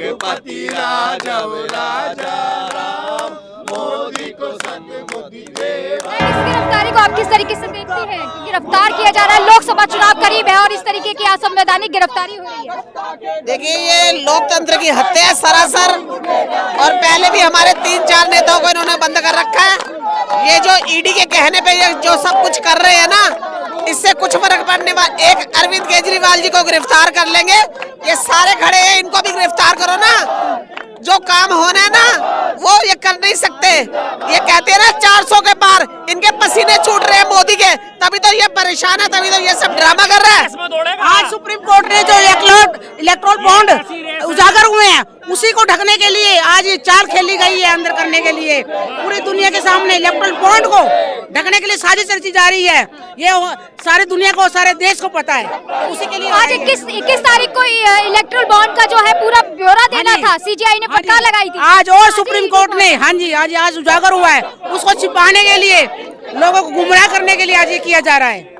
रघुपति राघव राजा राम, मोदी को संग मोदी देवा। इस गिरफ्तारी को आप किस तरीके से देखती हैं कि गिरफ्तार किया जा रहा है, लोकसभा चुनाव करीब है और इस तरीके की असंवैधानिक गिरफ्तारी हो रही है? देखिए, ये लोकतंत्र की हत्या है सरासर, और पहले भी हमारे 3-4 नेताओं को इन्होंने बंद कर रखा है। ये जो ईडी के कहने पे ये जो सब कुछ कर रहे हैं ना, इससे कुछ फर्क पड़ने वाला। एक अरविंद केजरीवाल जी को गिरफ्तार कर लेंगे, ये सारे खड़े हैं, इनको भी गिरफ्तार करो ना। जो काम होना है ना वो ये कर नहीं सकते। ये कहते हैं ना 400 के पार, इनके पसीने छूट रहे हैं मोदी के, तभी तो ये परेशान है, तभी तो ये सब ड्रामा कर रहा है। आज सुप्रीम कोर्ट ने जो इलेक्ट्रोल बॉन्ड उजागर हुए हैं, उसी को ढकने के लिए आज ये चाल खेली गई है अंदर करने के लिए। पूरी दुनिया के सामने इलेक्ट्रोल बॉन्ड को ढकने के लिए साजिश रची जा रही है। ये सारी दुनिया को, सारे देश को पता है, उसी के लिए आज 21 तारीख को इलेक्ट्रोल बॉन्ड का जो है पूरा ब्यौरा देना था, सीजीआई ने पक्का लगाई थी आज, और सुप्रीम कोर्ट ने हाँ जी आज उजागर हुआ है। उसको छिपाने के लिए, लोगों को गुमराह करने के लिए आज ये किया जा रहा है।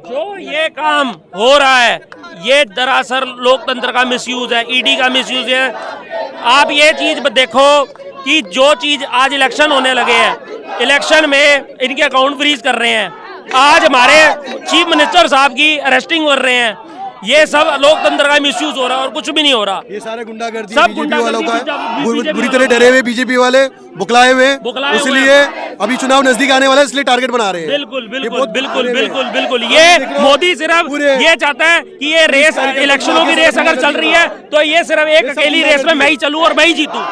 जो ये काम हो रहा है ये दरअसल लोकतंत्र का मिसयूज है, ईडी का मिसयूज है। आप ये चीज देखो कि जो चीज आज इलेक्शन होने लगे हैं, इलेक्शन में इनके अकाउंट फ्रीज कर रहे हैं, आज हमारे चीफ मिनिस्टर साहब की अरेस्टिंग कर रहे हैं। ये सब लोकतंत्र का मिसयूज हो रहा है और कुछ भी नहीं हो रहा। ये सारे गुंडागर्दी सब बीजेपी वालों का है, बीजेपी बुरी तरह डरे हुए बीजेपी वाले, बुकलाए हुए, इसलिए अभी चुनाव नजदीक आने वाला है, इसलिए टारगेट बना रहे हैं। बिल्कुल बिल्कुल बिल्कुल बिल्कुल बिल्कुल। ये मोदी सिर्फ ये चाहता है कि ये रेस, इलेक्शनों की रेस अगर चल रही है तो ये सिर्फ एक अकेली रेस में मैं ही चलूं और मैं ही जीतूं।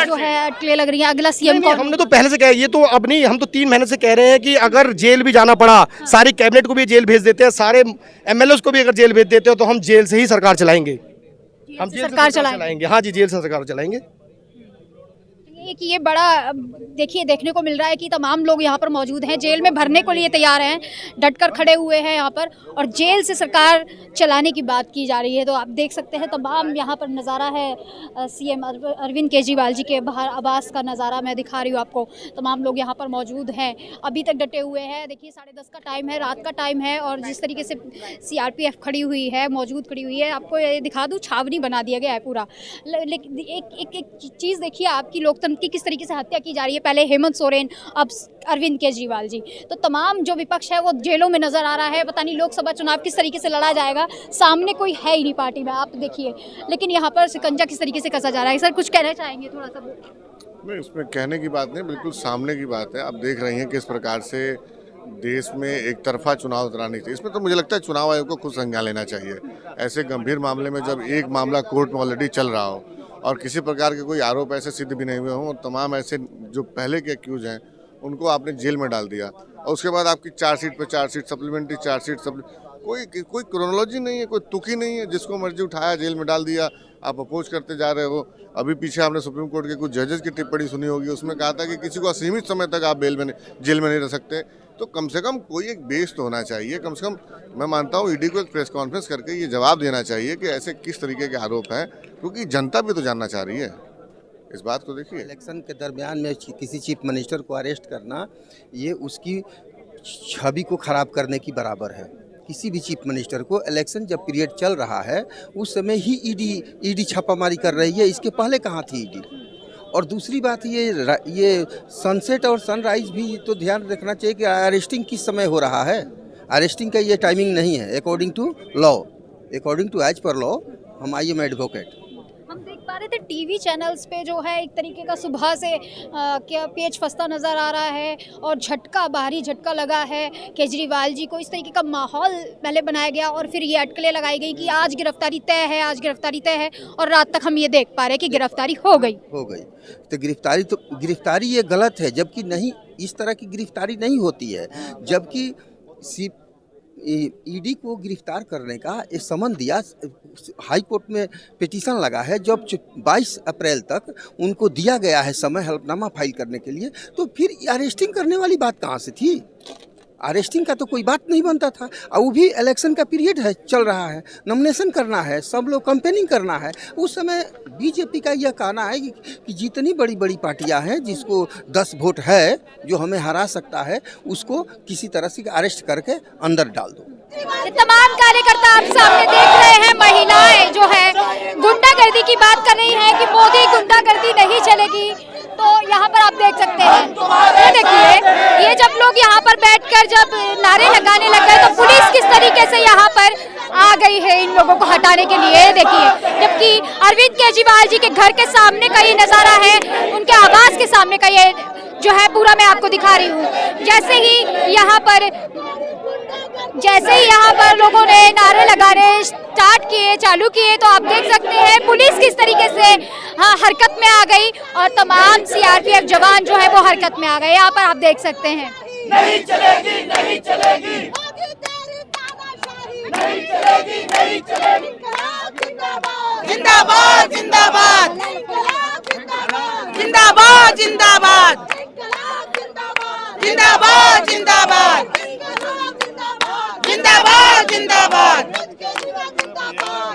जो है अटकलें लग रही है। अगला सीएम कौन? हमने तो पहले से कहा, ये तो अब नहीं, हम तो 3 महीने से कह रहे हैं कि अगर जेल भी जाना पड़ा, सारी कैबिनेट को भी जेल भेज देते हैं, सारे एमएलए को भी अगर जेल भेज देते हो तो हम जेल से ही सरकार चलाएंगे। हम जेल से सरकार चलाएंगे। हाँ जी, जेल से सरकार चलाएंगे। कि ये बड़ा देखिए देखने को मिल रहा है कि तमाम लोग यहाँ पर मौजूद हैं, जेल में भरने को लिए तैयार हैं, डटकर खड़े हुए हैं यहाँ पर, और जेल से सरकार चलाने की बात की जा रही है। तो आप देख सकते हैं तमाम यहाँ पर नज़ारा है सीएम अरविंद केजरीवाल जी के बाहर आवास का नज़ारा मैं दिखा रही हूँ आपको। तमाम लोग यहाँ पर मौजूद हैं, अभी तक डटे हुए हैं। देखिए 10:30 का टाइम है, रात का टाइम है, और जिस तरीके से CRPF खड़ी हुई है, मौजूद खड़ी हुई है, आपको ये दिखा दूँ, छावनी बना दिया गया है पूरा। लेकिन एक चीज़ देखिए, आपकी लोकतंत्र की किस तरीके से हत्या की जा रही है। पहले हेमंत सोरेन, अब अरविंद केजरीवाल जी। तो तमाम जो विपक्ष है वो जेलों में नजर आ रहा है। पता नहीं लोकसभा चुनाव किस तरीके से लड़ा जाएगा, सामने कोई है ही नहीं पार्टी में, आप देखिए। लेकिन यहाँ पर शिकंजा किस तरीके से कसा जा रहा है। सर कुछ कहना चाहेंगे थोड़ा सा? नहीं, इसमें कहने की बात नहीं, बिल्कुल सामने की बात है। आप देख रही हैं किस प्रकार से देश में एक तरफा चुनाव करानी चाहिए। इसमें तो मुझे लगता है चुनाव आयोग को खुद संज्ञान लेना चाहिए। ऐसे गंभीर मामले में जब एक मामला कोर्ट में ऑलरेडी चल रहा हो और किसी प्रकार के कोई आरोप ऐसे सिद्ध भी नहीं हुए हों, और तमाम ऐसे जो पहले के एक्यूज हैं उनको आपने जेल में डाल दिया, और उसके बाद आपकी चार्जशीट पे चार्जशीट, सप्लीमेंट्री चार्जशीट, कोई क्रोनोलॉजी नहीं है, कोई तुक ही नहीं है। जिसको मर्जी उठाया जेल में डाल दिया, आप अपोज करते जा रहे हो। अभी पीछे आपने सुप्रीम कोर्ट के कुछ जजेस की टिप्पणी सुनी होगी, उसमें कहा था कि किसी को असीमित समय तक आप जेल में नहीं रह सकते। तो कम से कम कोई एक बेस तो होना चाहिए। कम से कम मैं मानता हूँ ईडी को एक प्रेस कॉन्फ्रेंस करके ये जवाब देना चाहिए कि ऐसे किस तरीके के आरोप हैं, क्योंकि जनता भी तो जानना चाह रही है इस बात को। देखिए, इलेक्शन के दरमियान में किसी चीफ मिनिस्टर को अरेस्ट करना, ये उसकी छवि को खराब करने की बराबर है। किसी भी चीफ मिनिस्टर को इलेक्शन जब पीरियड चल रहा है उस समय ही ईडी छापामारी कर रही है, इसके पहले कहाँ थी ईडी? और दूसरी बात ये सनसेट और सनराइज भी तो ध्यान रखना चाहिए कि अरेस्टिंग किस समय हो रहा है। अरेस्टिंग का ये टाइमिंग नहीं है according to law, according to age पर लॉ। हम आई एम एडवोकेट। हम देख पा रहे थे टीवी चैनल्स पे जो है एक तरीके का सुबह से क्या पेच फंसता नज़र आ रहा है, और बाहरी झटका लगा है केजरीवाल जी को। इस तरीके का माहौल पहले बनाया गया और फिर ये अटकलें लगाई गई कि आज गिरफ्तारी तय है, आज गिरफ्तारी तय है, और रात तक हम ये देख पा रहे हैं कि गिरफ्तारी हो गई। तो गिरफ्तारी ये गलत है, जबकि नहीं, इस तरह की गिरफ्तारी नहीं होती है। जबकि ईडी को गिरफ्तार करने का एक समन दिया, हाई कोर्ट में पिटीशन लगा है, जब 22 अप्रैल तक उनको दिया गया है समय हलफनामा फाइल करने के लिए, तो फिर अरेस्टिंग करने वाली बात कहाँ से थी? अरेस्टिंग का तो कोई बात नहीं बनता था। और वो भी इलेक्शन का पीरियड है, चल रहा है, नॉमिनेशन करना है, सब लोग कैंपेनिंग करना है। उस समय बीजेपी का यह कहना है कि जितनी बड़ी बड़ी पार्टियां हैं, जिसको 10 वोट है जो हमें हरा सकता है, उसको किसी तरह से अरेस्ट करके अंदर डाल दो। ये तमाम कार्यकर्ता आप सामने देख रहे हैं, महिलाएं जो है गुंडागर्दी की बात कर रही हैं कि मोदी गुंडागर्दी नहीं चलेगी। तो यहाँ पर आप देख सकते हैं, ये देखिए, ये जब लोग यहाँ पर बैठकर जब नारे लगाने लग गए तो पुलिस किस तरीके से यहाँ पर आ गई है इन लोगों को हटाने के लिए। देखिए, जबकि अरविंद केजरीवाल जी के घर के सामने का ये नजारा है, उनके आवास के सामने का ये जो है पूरा मैं आपको दिखा रही हूँ। जैसे ही यहाँ पर लोगों ने नारे लगाने स्टार्ट किए, चालू किए, तो आप देख सकते हैं पुलिस किस तरीके से हरकत में आ गई और तमाम सीआरपीएफ जवान जो है वो हरकत में आ गए। यहाँ पर आप देख सकते हैं। नहीं चलेगी, नहीं चलेगी, नहीं चलेगी, नहीं चलेगी। जिंदाबाद जिंदाबाद जिंदाबाद जिंदाबाद जिंदाबाद जिंदाबाद जिंदाबाद जिंदाबाद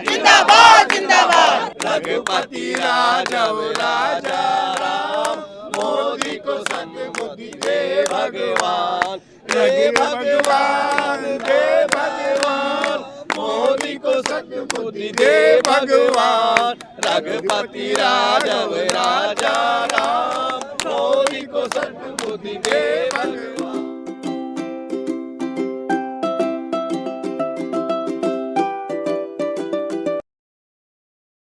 जिंदाबाद जिंदाबाद। रघुपति राघव राजा राम, मोदी को सद्बुद्धि दे भगवान, दे भगवान, दे भगवान, मोदी को सद्बुद्धि दे भगवान। रघुपति राघव राजा राम, मोदी को सद्बुद्धि दे भगवान।